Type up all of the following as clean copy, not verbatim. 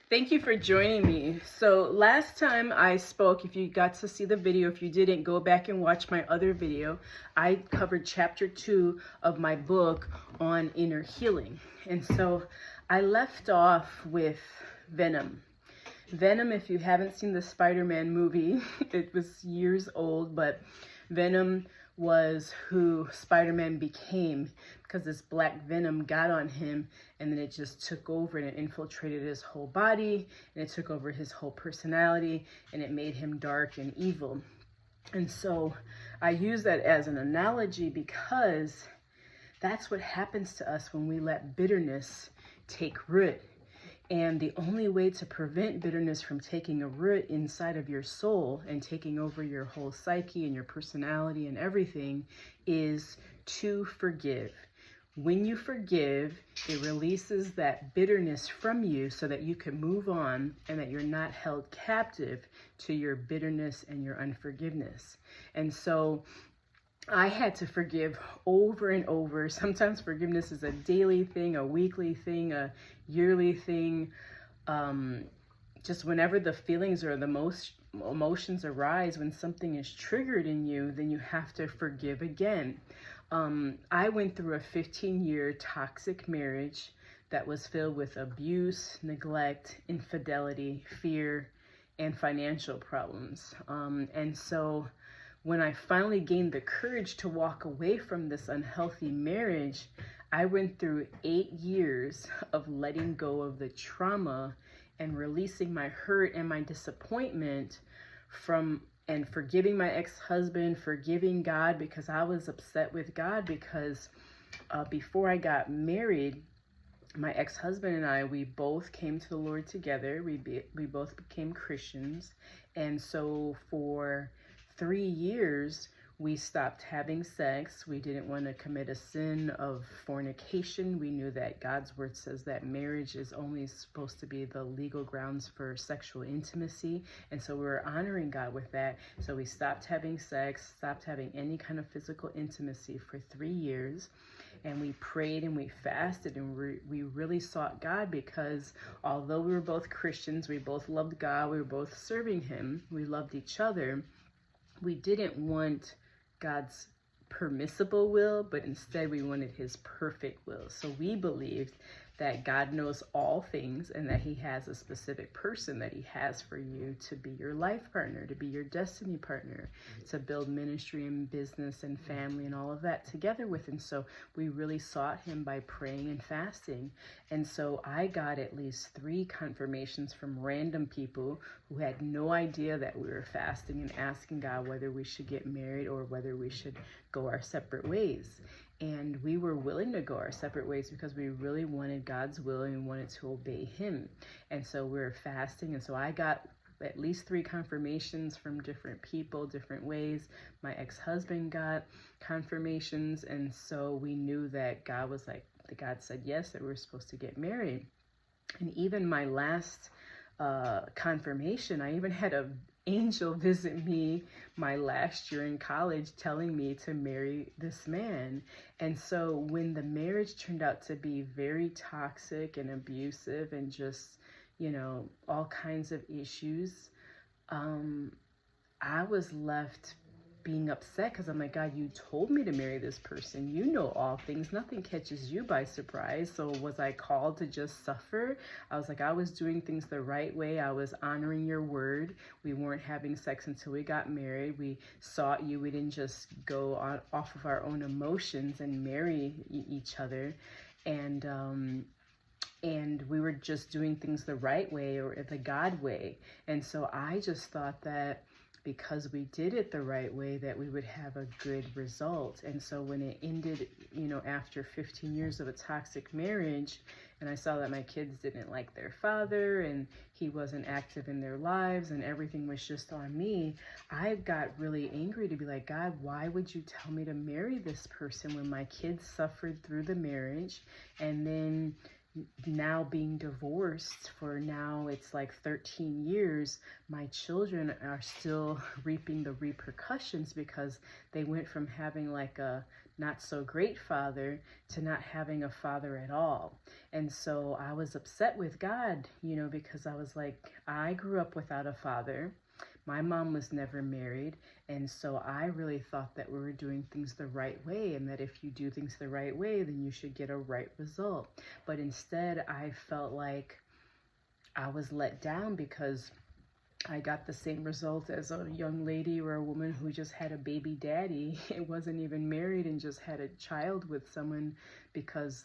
Thank you for joining me. So last time I spoke, if you got to see the video, if you didn't, go back and watch my other video. I covered chapter 2 of my book on inner healing. And so I left off with Venom. Venom, if you haven't seen the Spider-Man movie, it was years old, but Venom was who Spider-Man became because this black venom got on him, and then it just took over and it infiltrated his whole body, and it took over his whole personality, and it made him dark and evil. And so I use that as an analogy because that's what happens to us when we let bitterness take root. And the only way to prevent bitterness from taking a root inside of your soul and taking over your whole psyche and your personality and everything is to forgive. When you forgive, it releases that bitterness from you so that you can move on and that you're not held captive to your bitterness and your unforgiveness. And so I had to forgive over and over. Sometimes forgiveness is a daily thing, a weekly thing, a yearly thing. Just whenever the feelings or the most emotions arise, when something is triggered in you, then you have to forgive again. I went through a 15-year toxic marriage that was filled with abuse, neglect, infidelity, fear, and financial problems. And so when I finally gained the courage to walk away from this unhealthy marriage, I went through 8 years of letting go of the trauma and releasing my hurt and my disappointment and forgiving my ex-husband, forgiving God, because I was upset with God because before I got married, my ex-husband and I, we both came to the Lord together. We both became Christians. And so for 3 years, we stopped having sex. We didn't want to commit a sin of fornication. We knew that God's word says that marriage is only supposed to be the legal grounds for sexual intimacy. And so we were honoring God with that. So we stopped having sex, stopped having any kind of physical intimacy for 3 years. And we prayed and we fasted and we really sought God, because although we were both Christians, we both loved God, we were both serving him, we loved each other. We didn't want God's permissible will, but instead we wanted his perfect will. So we believed that God knows all things and that he has a specific person that he has for you to be your life partner, to be your destiny partner, to build ministry and business and family and all of that together with. And so we really sought him by praying and fasting. And so I got at least 3 confirmations from random people who had no idea that we were fasting and asking God whether we should get married or whether we should go our separate ways. And we were willing to go our separate ways because we really wanted God's will and we wanted to obey him. And so we were fasting. And so I got at least 3 confirmations from different people, different ways. My ex-husband got confirmations. And so we knew that God said yes, that we were supposed to get married. And even my last confirmation, I even had an angel visit me my last year in college telling me to marry this man. And so when the marriage turned out to be very toxic and abusive and just, all kinds of issues, I was left being upset because I'm like, God, you told me to marry this person. You know all things. Nothing catches you by surprise. So was I called to just suffer? I was like, I was doing things the right way. I was honoring your word. We weren't having sex until we got married. We sought you. We didn't just go off of our own emotions and marry each other. And we were just doing things the right way or the God way. And so I just thought that because we did it the right way, that we would have a good result. And so when it ended, after 15 years of a toxic marriage, and I saw that my kids didn't like their father and he wasn't active in their lives and everything was just on me, I got really angry to be like, God, why would you tell me to marry this person when my kids suffered through the marriage? And then now being divorced for now it's like 13 years, my children are still reaping the repercussions because they went from having like a not so great father to not having a father at all. And so I was upset with God, because I was like, I grew up without a father. My mom was never married, and so I really thought that we were doing things the right way, and that if you do things the right way, then you should get a right result. But instead, I felt like I was let down because I got the same result as a young lady or a woman who just had a baby daddy. It wasn't even married and just had a child with someone because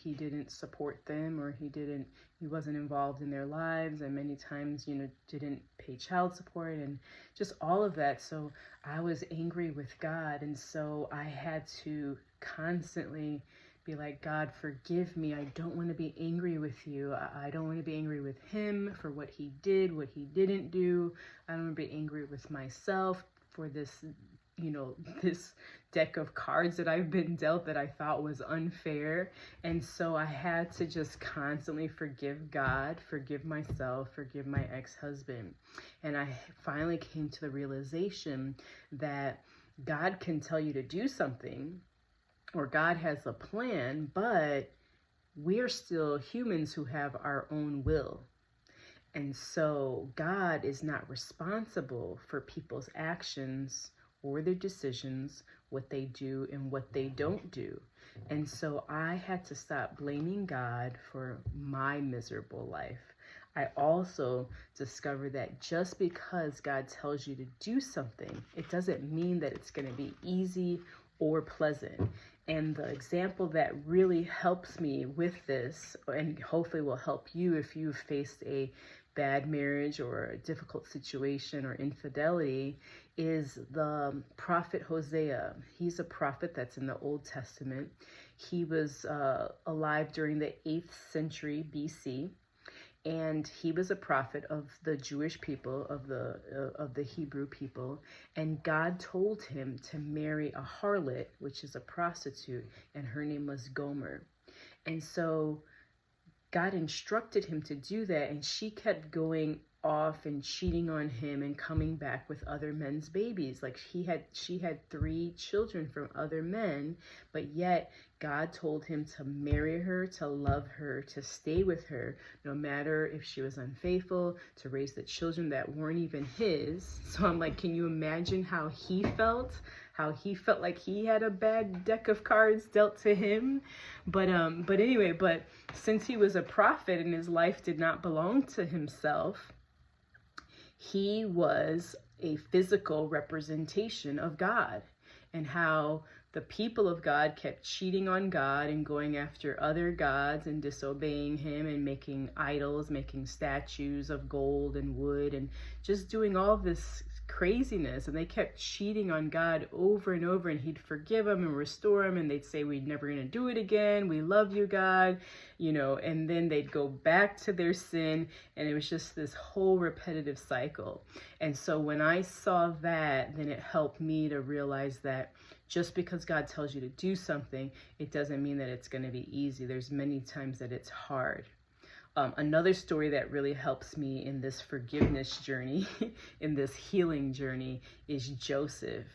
he didn't support them, or he wasn't involved in their lives, and many times, didn't pay child support and just all of that. So I was angry with God. And so I had to constantly be like, God, forgive me. I don't want to be angry with you. I don't want to be angry with him for what he did, what he didn't do. I don't want to be angry with myself for this, this deck of cards that I've been dealt that I thought was unfair. And so I had to just constantly forgive God, forgive myself, forgive my ex-husband. And I finally came to the realization that God can tell you to do something, or God has a plan, but we're still humans who have our own will. And so God is not responsible for people's actions or their decisions, what they do and what they don't do. And so I had to stop blaming God for my miserable life. I also discovered that just because God tells you to do something, it doesn't mean that it's going to be easy or pleasant. And the example that really helps me with this, and hopefully will help you if you've faced a bad marriage or a difficult situation or infidelity, is the prophet Hosea. He's a prophet that's in the Old Testament. He was alive during the 8th century BC. And he was a prophet of the Jewish people, of the Hebrew people. And God told him to marry a harlot, which is a prostitute, and her name was Gomer. And so God instructed him to do that, and she kept going off and cheating on him and coming back with other men's babies. Like she had 3 children from other men, but yet God told him to marry her, to love her, to stay with her, no matter if she was unfaithful, to raise the children that weren't even his. So I'm like, can you imagine how he felt? How he felt like he had a bad deck of cards dealt to him. But anyway, since he was a prophet and his life did not belong to himself, he was a physical representation of God, and how the people of God kept cheating on God and going after other gods and disobeying him and making idols, making statues of gold and wood and just doing all this craziness. And they kept cheating on God over and over, and he'd forgive them and restore them, and they'd say, we're never going to do it again. We love you, God, and then they'd go back to their sin, and it was just this whole repetitive cycle. And so when I saw that, then it helped me to realize that just because God tells you to do something, it doesn't mean that it's going to be easy. There's many times that it's hard. Another story that really helps me in this forgiveness journey, in this healing journey, is Joseph.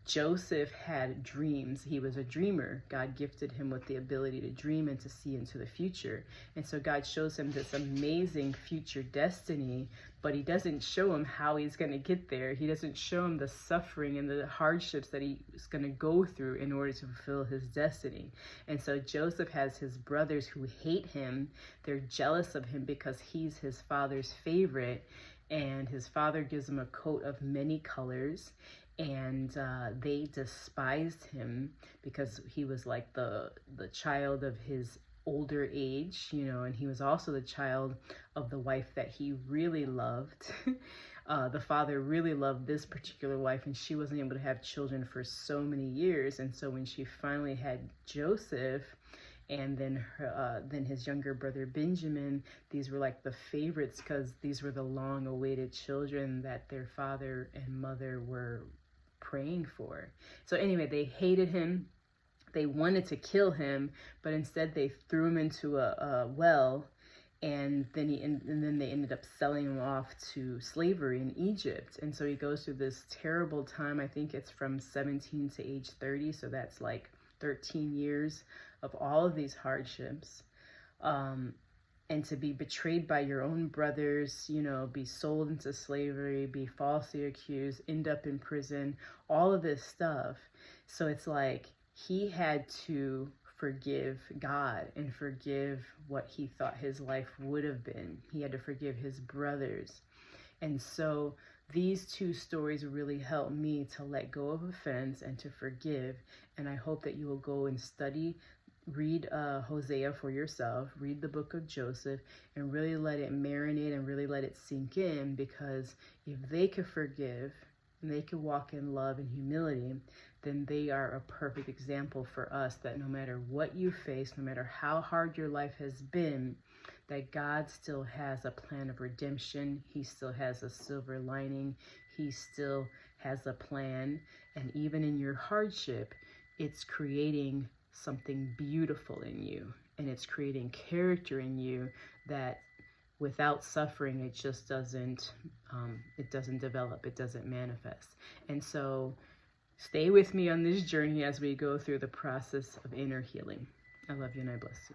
Joseph had dreams. He was a dreamer. God gifted him with the ability to dream and to see into the future. And so God shows him this amazing future destiny, but he doesn't show him how he's going to get there. He doesn't show him the suffering and the hardships that he's going to go through in order to fulfill his destiny. And so Joseph has his brothers who hate him. They're jealous of him because he's his father's favorite. And his father gives him a coat of many colors. And they despised him because he was like the child of his older age, and he was also the child of the wife that he really loved. The father really loved this particular wife, and she wasn't able to have children for so many years. And so when she finally had Joseph, and then his younger brother Benjamin, these were like the favorites because these were the long-awaited children that their father and mother were praying for. So anyway, they hated him. They wanted to kill him, but instead they threw him into a well, and then they ended up selling him off to slavery in Egypt. And so he goes through this terrible time. I think it's from 17 to age 30, so that's like 13 years of all of these hardships. And to be betrayed by your own brothers, you know, be sold into slavery, be falsely accused, end up in prison, all of this stuff. So it's like he had to forgive God and forgive what he thought his life would have been. He had to forgive his brothers. And so these two stories really helped me to let go of offense and to forgive. And I hope that you will go and read Hosea for yourself, read the book of Joseph, and really let it marinate and really let it sink in, because if they could forgive and they could walk in love and humility, then they are a perfect example for us, that no matter what you face, no matter how hard your life has been, that God still has a plan of redemption. He still has a silver lining. He still has a plan. And even in your hardship, it's creating something beautiful in you, and it's creating character in you that without suffering, it just doesn't develop, it doesn't manifest. And so stay with me on this journey as we go through the process of inner healing. I love you and I bless you.